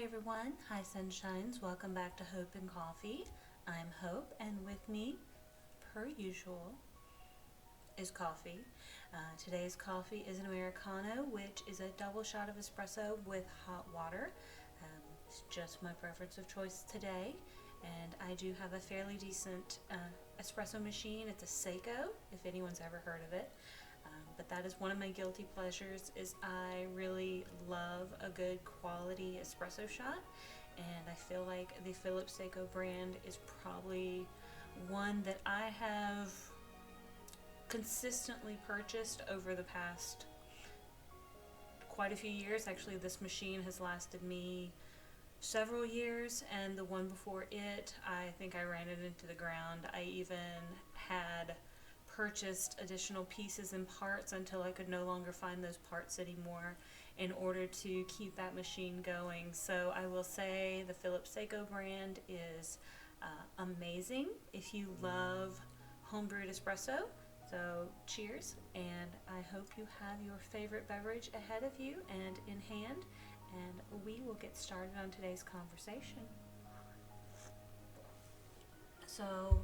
everyone. Hi Sunshines. Welcome back to Hope and Coffee. I'm Hope, and with me, per usual, is coffee. Today's coffee is an Americano, which is a double shot of espresso with hot water. It's just my preference of choice today, and I do have a fairly decent espresso machine. It's a Seiko, if anyone's ever heard of it. But that is one of my guilty pleasures. Is I really love a good quality espresso shot, and I feel like the Philips Seiko brand is probably one that I have consistently purchased over the past quite a few years. Actually, this machine has lasted me several years, and the one before it, I think I ran it into the ground. I even had purchased additional pieces and parts until I could no longer find those parts anymore in order to keep that machine going. So I will say the Philips Seiko brand is amazing if you love homebrewed espresso. So cheers, and I hope you have your favorite beverage ahead of you and in hand, and we will get started on today's conversation. So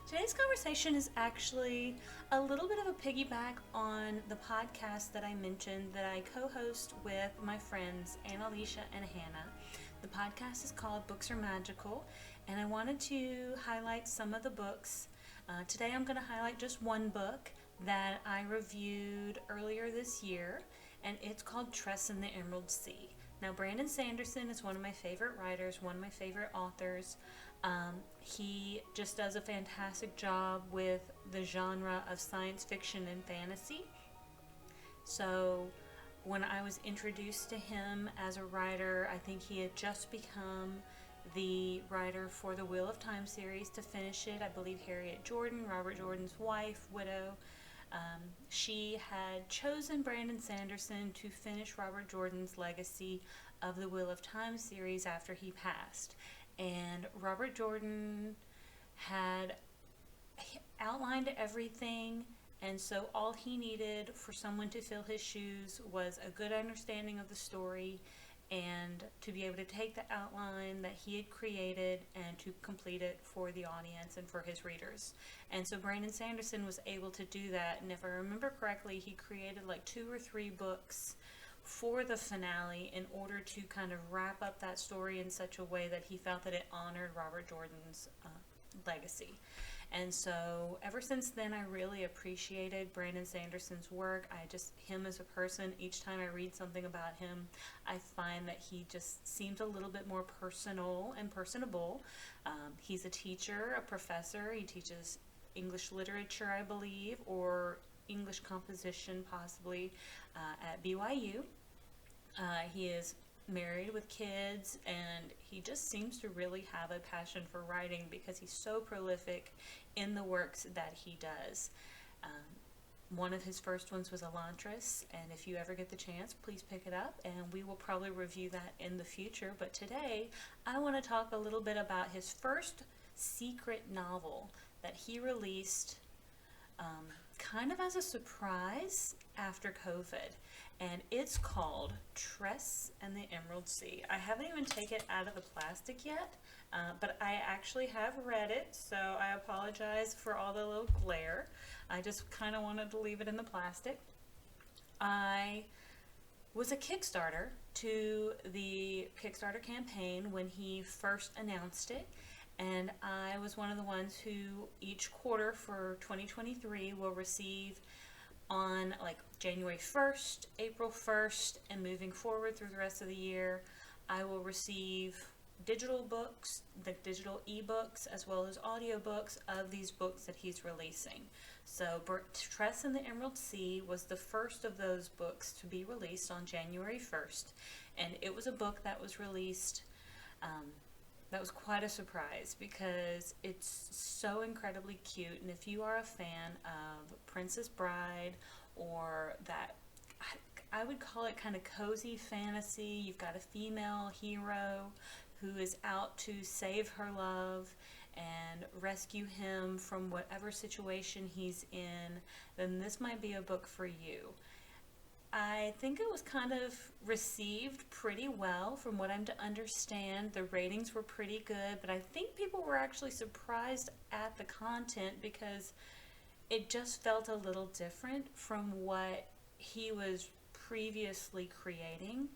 today's conversation is actually a little bit of a piggyback on the podcast that I mentioned that I co-host with my friends Analicia and Hannah. The podcast is called Books Are Magical, and I wanted to highlight some of the books. Today I'm going to highlight just one book that I reviewed earlier this year, and it's called Tress and the Emerald Sea. Now, Brandon Sanderson is one of my favorite writers, one of my favorite authors. He just does a fantastic job with the genre of science fiction and fantasy. So when I was introduced to him as a writer, I think he had just become the writer for the Wheel of Time series to finish it. I believe Harriet Jordan, Robert Jordan's wife, widow, she had chosen Brandon Sanderson to finish Robert Jordan's legacy of the Wheel of Time series after he passed. And Robert Jordan had outlined everything, and so all he needed for someone to fill his shoes was a good understanding of the story and to be able to take the outline that he had created and to complete it for the audience and for his readers. And so Brandon Sanderson was able to do that, and if I remember correctly, he created like 2 or 3 books for the finale in order to kind of wrap up that story in such a way that he felt that it honored Robert Jordan's legacy. And so ever since then, I really appreciated Brandon Sanderson's work. Him as a person, each time I read something about him, I find that he just seems a little bit more personal and personable. He's a teacher, a professor. He teaches English literature, I believe, or English composition possibly at BYU. He is married with kids, and he just seems to really have a passion for writing because he's so prolific in the works that he does. One of his first ones was Elantris, and if you ever get the chance, please pick it up, and we will probably review that in the future. But today, I want to talk a little bit about his first secret novel that he released kind of as a surprise after COVID, and it's called Tress and the Emerald Sea. I haven't even taken it out of the plastic yet, but I actually have read it, so I apologize for all the little glare. I just kind of wanted to leave it in the plastic. I was a Kickstarter to the Kickstarter campaign when he first announced it, and I was one of the ones who each quarter for 2023 will receive on like January 1st, April 1st, and moving forward through the rest of the year, I will receive digital books, the digital ebooks, as well as audiobooks of these books that he's releasing. So Tress and the Emerald Sea was the first of those books to be released on January 1st, and it was a book that was released that was quite a surprise because it's so incredibly cute. And if you are a fan of Princess Bride or that, I would call it kind of cozy fantasy, you've got a female hero who is out to save her love and rescue him from whatever situation he's in, then this might be a book for you. I think it was kind of received pretty well from what I'm to understand. The ratings were pretty good, but I think people were actually surprised at the content because it just felt a little different from what he was previously creating.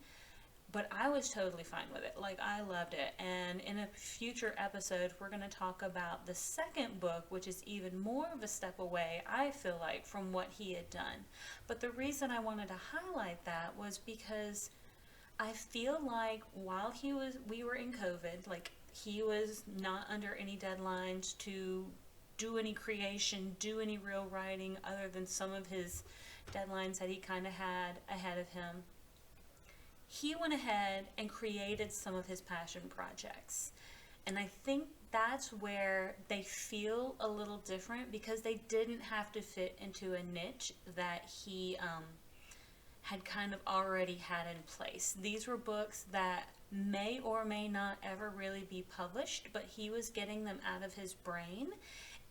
But I was totally fine with it. Like, I loved it. And in a future episode, we're going to talk about the second book, which is even more of a step away, I feel like, from what he had done. But the reason I wanted to highlight that was because I feel like while we were in COVID, like, he was not under any deadlines to do any creation, do any real writing, other than some of his deadlines that he kind of had ahead of him. He went ahead and created some of his passion projects. And I think that's where they feel a little different because they didn't have to fit into a niche that he had kind of already had in place. These were books that may or may not ever really be published, but he was getting them out of his brain.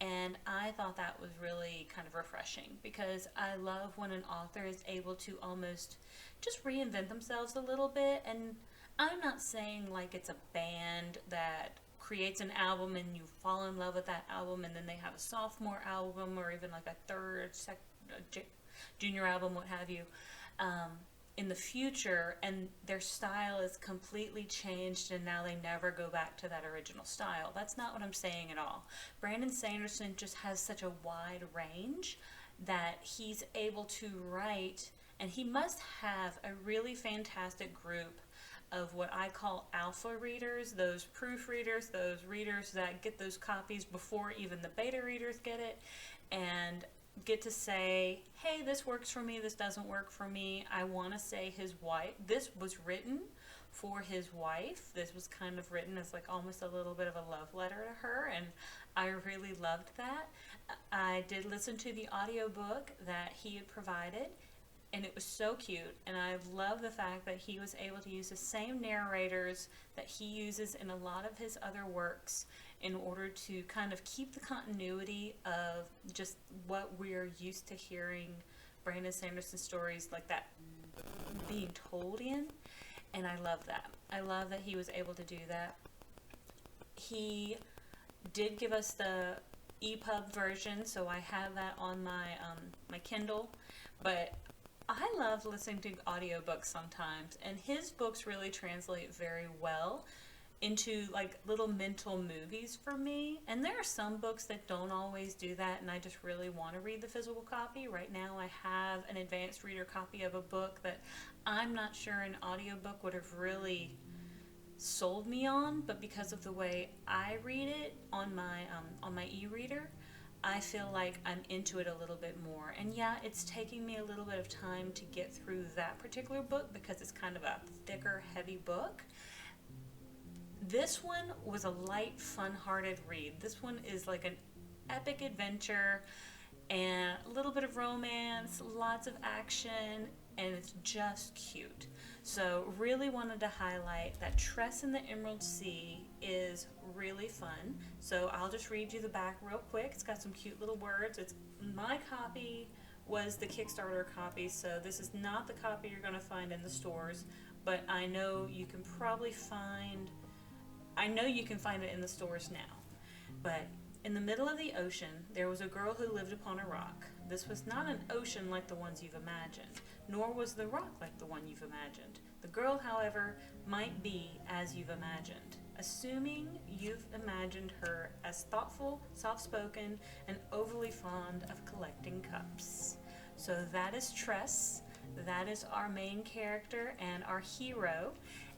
And I thought that was really kind of refreshing because I love when an author is able to almost just reinvent themselves a little bit. And I'm not saying like it's a band that creates an album and you fall in love with that album and then they have a sophomore album or even like a junior album, what have you, in the future, and their style is completely changed and now they never go back to that original style. That's not what I'm saying at all. Brandon Sanderson just has such a wide range that he's able to write, and he must have a really fantastic group of what I call alpha readers, those proofreaders, those readers that get those copies before even the beta readers get it, and get to say, hey, this works for me, this doesn't work for me. I want to say his wife, this was written for his wife. This was kind of written as like almost a little bit of a love letter to her, and I really loved that. I did listen to the audiobook that he had provided, and it was so cute, and I love the fact that he was able to use the same narrators that he uses in a lot of his other works in order to kind of keep the continuity of just what we're used to hearing Brandon Sanderson stories like that being told in, and I love that. I love that he was able to do that. He did give us the EPUB version, so I have that on my Kindle, but I love listening to audiobooks sometimes, and his books really translate very well into like little mental movies for me. And there are some books that don't always do that, and I just really want to read the physical copy. Right now I have an advanced reader copy of a book that I'm not sure an audiobook would have really sold me on, but because of the way I read it on my e-reader, I feel like I'm into it a little bit more. And yeah, it's taking me a little bit of time to get through that particular book because it's kind of a thicker, heavy book. This one was a light, fun-hearted read. This one is like an epic adventure and a little bit of romance, lots of action, and it's just cute. So really wanted to highlight that Tress in the Emerald Sea is really fun. So I'll just read you the back real quick. It's got some cute little words. My copy was the Kickstarter copy, so this is not the copy you're going to find in the stores, but I know you can find it in the stores now. But in the middle of the ocean, there was a girl who lived upon a rock. This was not an ocean like the ones you've imagined, nor was the rock like the one you've imagined. The girl, however, might be as you've imagined, assuming you've imagined her as thoughtful, soft-spoken, and overly fond of collecting cups. So that is Tress. That is our main character and our hero.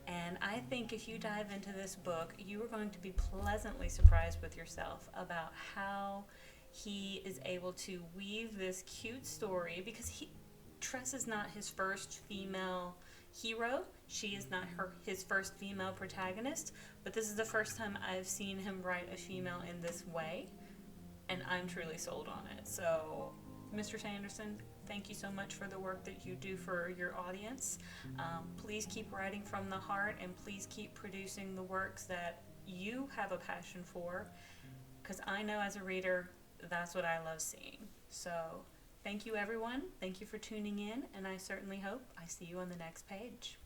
And I think if you dive into this book, you are going to be pleasantly surprised with yourself about how he is able to weave this cute story, because Tress is not his first female hero. She is not his first female protagonist, but this is the first time I've seen him write a female in this way, and I'm truly sold on it. So, Mr. Sanderson, thank you so much for the work that you do for your audience. Please keep writing from the heart, and please keep producing the works that you have a passion for, because I know as a reader, that's what I love seeing. So Thank you, everyone. Thank you for tuning in, and I certainly hope I see you on the next page.